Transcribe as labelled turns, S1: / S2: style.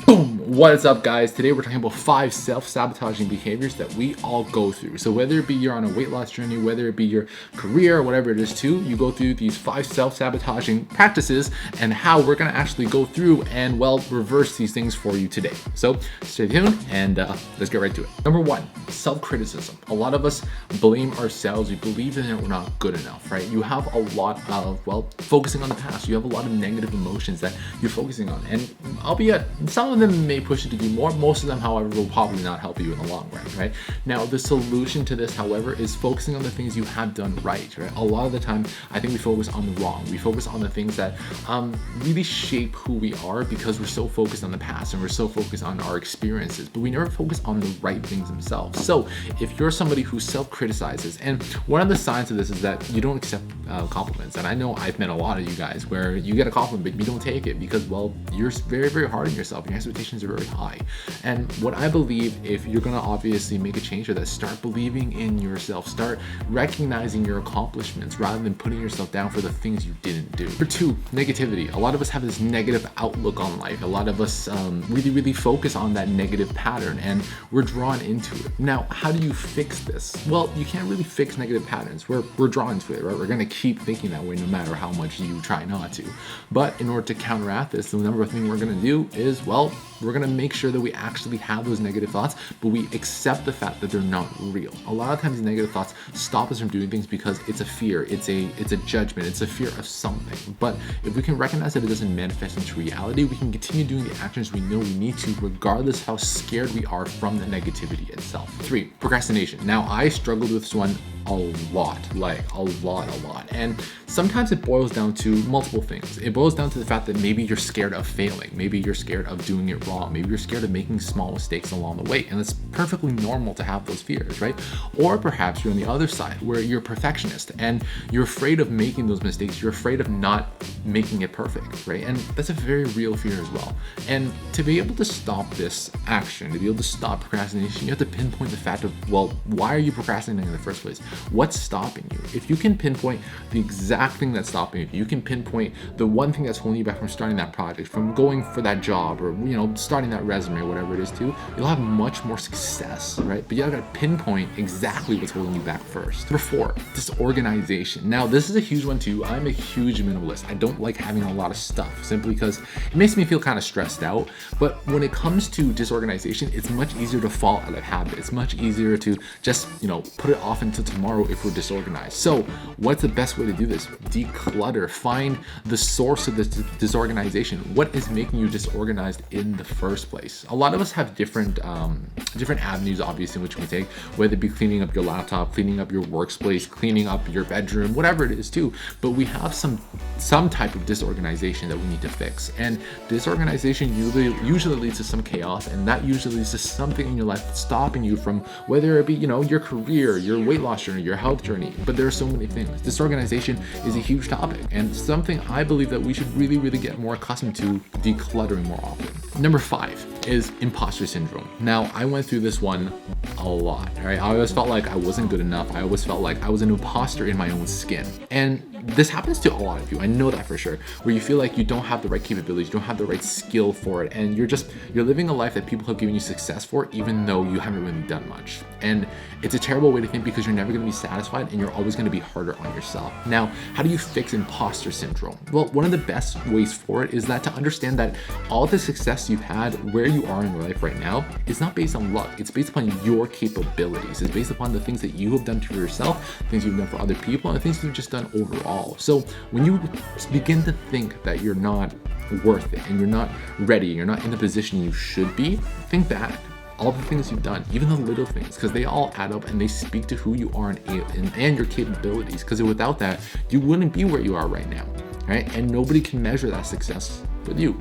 S1: Boom! What is up, guys? Today we're talking about 5 self-sabotaging behaviors that we all go through. So whether it be you're on a weight loss journey, whether it be your career, whatever it is too, you go through these 5 self-sabotaging practices and how we're going to actually go through and, well, reverse these things for you today. So stay tuned and let's get right to it. Number 1, self-criticism. A lot of us blame ourselves. We believe that we're not good enough, right? You have a lot of, well, focusing on the past. You have a lot of negative emotions that you're focusing on. And albeit some of them may push you to do more. Most of them, however, will probably not help you in the long run, right? Now, the solution to this, however, is focusing on the things you have done right? A lot of the time, I think we focus on the wrong. We focus on the things that really shape who we are because we're so focused on the past and we're so focused on our experiences, but we never focus on the right things themselves. So if you're somebody who self-criticizes, and one of the signs of this is that you don't accept compliments, and I know I've met a lot of you guys where you get a compliment, but you don't take it because, well, you're very, very hard on yourself. Your expectations are very high. And what I believe, if you're going to obviously make a change to that, start believing in yourself, start recognizing your accomplishments rather than putting yourself down for the things you didn't do. Number 2, negativity. A lot of us have this negative outlook on life. A lot of us really focus on that negative pattern and we're drawn into it. Now, how do you fix this? Well, you can't really fix negative patterns. We're drawn to it, right? We're going to keep thinking that way no matter how much you try not to. But in order to counteract this, the number of things we're going to do is, well, we're going to make sure that we actually have those negative thoughts, but we accept the fact that they're not real. A lot of times negative thoughts stop us from doing things because it's a fear, it's a judgment, it's a fear of something. But if we can recognize that it doesn't manifest into reality, we can continue doing the actions we know we need to, regardless how scared we are from the negativity itself. 3, procrastination. Now, I struggled with this one a lot. And sometimes it boils down to multiple things. It boils down to the fact that maybe you're scared of failing. Maybe you're scared of doing it wrong. Maybe you're scared of making small mistakes along the way. And it's perfectly normal to have those fears, right? Or perhaps you're on the other side where you're a perfectionist and you're afraid of making those mistakes. You're afraid of not making it perfect, right? And that's a very real fear as well. And to be able to stop this action, to be able to stop procrastination, you have to pinpoint the fact of, well, why are you procrastinating in the first place? What's stopping you? If you can pinpoint the exact thing that's stopping you, you can pinpoint the one thing that's holding you back from starting that project, from going for that job, or starting that resume, or whatever it is too, you'll have much more success, right? But you gotta pinpoint exactly what's holding you back first. Number 4, disorganization. Now, this is a huge one too. I'm a huge minimalist. I don't like having a lot of stuff simply because it makes me feel kind of stressed out. But when it comes to disorganization, it's much easier to fall out of habit. It's much easier to just, put it off until tomorrow if we're disorganized. So what's the best way to do this? Declutter. Find the source of this disorganization. What is making you disorganized in the first place? A lot of us have different avenues, obviously, in which we take, whether it be cleaning up your laptop, cleaning up your workspace, cleaning up your bedroom, whatever it is too. But we have some type of disorganization that we need to fix. And disorganization usually leads to some chaos, and that usually leads to something in your life that's stopping you from, whether it be, your career, your weight loss journey, your health journey. But there are so many things. Disorganization is a huge topic and something I believe that we should really get more accustomed to decluttering more often. Number 5 is imposter syndrome. Now, I went through this one a lot, right? I always felt like I wasn't good enough. I always felt like I was an imposter in my own skin. And this happens to a lot of you. I know that for sure, where you feel like you don't have the right capabilities, you don't have the right skill for it, and you're living a life that people have given you success for, even though you haven't really done much. And it's a terrible way to think because you're never going to be satisfied and you're always going to be harder on yourself. Now, how do you fix imposter syndrome? Well, one of the best ways for it is that to understand that all the success you've had, where you are in your life right now, is not based on luck. It's based upon your capabilities. It's based upon the things that you have done for yourself, things you've done for other people, and the things you've just done overall. So when you begin to think that you're not worth it and you're not ready, you're not in the position you should be, think back. All the things you've done, even the little things, because they all add up and they speak to who you are and your capabilities. Because without that, you wouldn't be where you are right now, right? And nobody can measure that success but you.